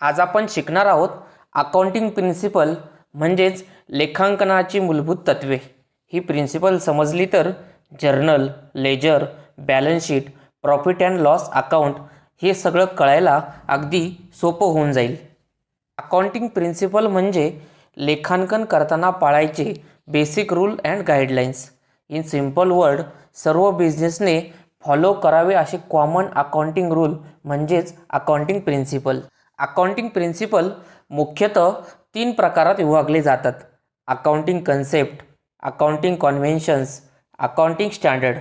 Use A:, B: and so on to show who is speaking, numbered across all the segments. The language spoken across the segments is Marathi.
A: आज आपण शिकणार आहोत अकाउंटिंग प्रिन्सिपल म्हणजेच लेखांकनाची मूलभूत तत्वे। ही प्रिन्सिपल समजली तर journal, ledger, balance sheet, profit and loss account हे सगळं कळायला अगदी सोपं होऊन जाईल। अकाउंटिंग प्रिन्सिपल म्हणजे लेखांकन करताना पाळायचे basic rule and guidelines. In simple word, सर्व बिझनेसने फॉलो करावे असे कॉमन अकाउंटिंग रूल म्हणजेच अकाउंटिंग प्रिन्सिपल। अकाउंटिंग प्रिन्सिपल मुख्यतः 3 प्रकारात विभागले जातात: accounting concept, accounting conventions, accounting standard.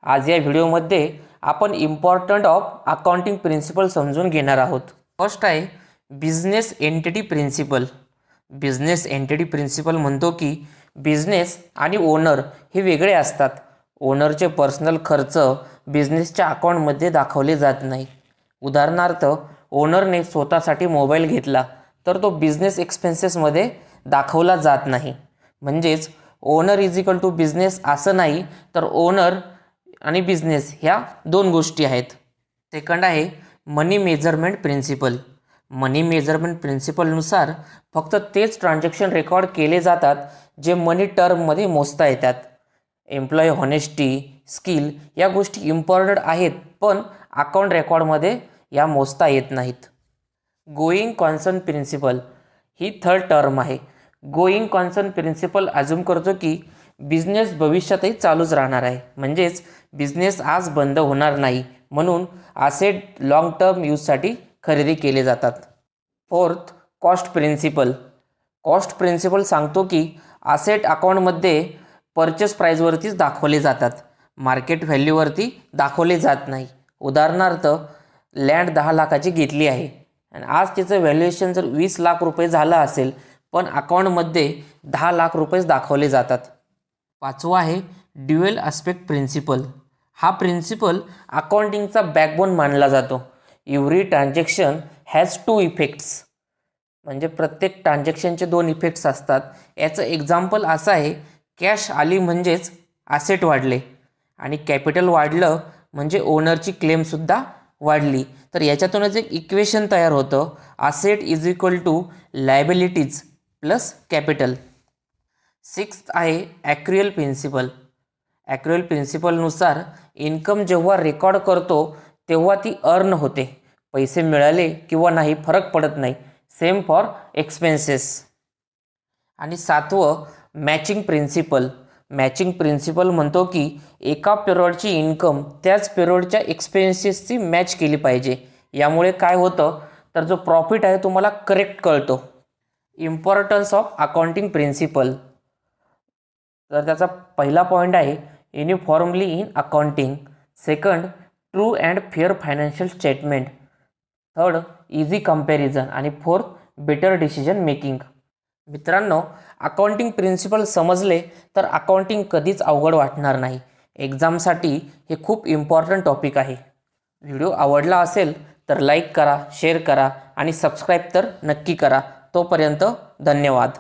A: आज या व्हिडिओमध्ये आपण इम्पॉर्टंट ऑफ अकाउंटिंग प्रिन्सिपल समजून घेणार आहोत। फर्स्ट आहे business entity principle. Business entity principle म्हणतो की बिझनेस आणि ओनर हे वेगळे असतात। ओनरचे पर्सनल खर्च बिझनेसच्या अकाउंटमध्ये दाखवले जात नाही। उदाहरणार्थ, ओनरने स्वतःसाठी मोबाईल घेतला तर तो बिझनेस एक्सपेन्सेसमध्ये दाखवला जात नाही। म्हणजेच owner is equal to business असं नाही, तर ओनर आणि बिझनेस ह्या 2 गोष्टी आहेत। सेकंड आहे मनी मेजरमेंट प्रिन्सिपल। मनी मेजरमेंट प्रिन्सिपलनुसार फक्त तेच ट्रान्झॅक्शन रेकॉर्ड केले जातात जे मनी टर्ममध्ये मोजता येतात। एम्प्लॉई हॉनेस्टी, स्किल या गोष्टी इम्पॉर्टंट आहेत, पण अकाउंट रेकॉर्डमध्ये या मोजता येत नाहीत। गोईंग कॉन्सर्न प्रिन्सिपल ही थर्ड टर्म आहे। गोईंग कॉन्सर्न प्रिन्सिपल अज्यूम करतो की बिझनेस भविष्यातही चालूच राहणार आहे, म्हणजेच बिझनेस आज बंद होणार नाही, म्हणून असेट लॉंग टर्म यूजसाठी खरेदी केले जातात। Fourth, cost principle. Cost principle सांगतो की असेट अकाउंटमध्ये परचेस प्राईजवरतीच दाखवले जातात, मार्केट व्हॅल्यूवरती दाखवले जात नाही। उदाहरणार्थ, लँड 10 लाखाची घेतली आहे आणि आज त्याचं व्हॅल्युएशन जर 20 लाख रुपये झालं असेल, पण अकाउंटमध्ये 10 लाख रुपयेच दाखवले जातात। पाचवा आहे ड्युअल आस्पेक्ट प्रिन्सिपल। हा प्रिन्सिपल अकाउंटिंगचा बॅकबोन मानला जातो। एव्हरी ट्रान्झॅक्शन हॅज 2 इफेक्ट्स, म्हणजे प्रत्येक ट्रान्झॅक्शनचे 2 इफेक्ट्स असतात। याचं एक्झाम्पल असं आहे, कॅश आली म्हणजेच ॲसेट वाढले आणि कॅपिटल वाढलं म्हणजे ओनरची क्लेमसुद्धा वाढली। तर याच्यातूनच एक इक्वेशन तयार होतं, asset is equal to liabilities plus capital. Sixth आहे ॲक्रुअल प्रिन्सिपल। ॲक्रुअल प्रिन्सिपलनुसार इन्कम जेव्हा रेकॉर्ड करतो तेव्हा ती अर्न होते, पैसे मिळाले किंवा नाही फरक पडत नाही। Same for expenses. आणि सातवं मॅचिंग प्रिन्सिपल। मॅचिंग प्रिन्सिपल म्हणतो की एका पिरियडची इन्कम त्याच पिरियडच्या एक्सपेन्सेसची मॅच केली पाहिजे। यामुळे काय होतं, तर जो प्रॉफिट आहे तुम्हाला करेक्ट कळतो। इम्पॉर्टन्स ऑफ अकाउंटिंग प्रिन्सिपल, तर त्याचा पहिला पॉईंट आहे uniformly in accounting. Second, true and fair financial statement. Third, easy comparison. आणि फोर्थ, बेटर डिसिजन मेकिंग। मित्रांनो, अकाउंटिंग प्रिन्सिपल समजले तर अकाउंटिंग कधीच अवघड वाटणार नाही। एक्झामसाठी हे खूप इम्पॉर्टंट टॉपिक आहे। व्हिडिओ आवडला असेल तर लाईक करा, शेअर करा आणि सबस्क्राईब तर नक्की करा। तोपर्यंत धन्यवाद।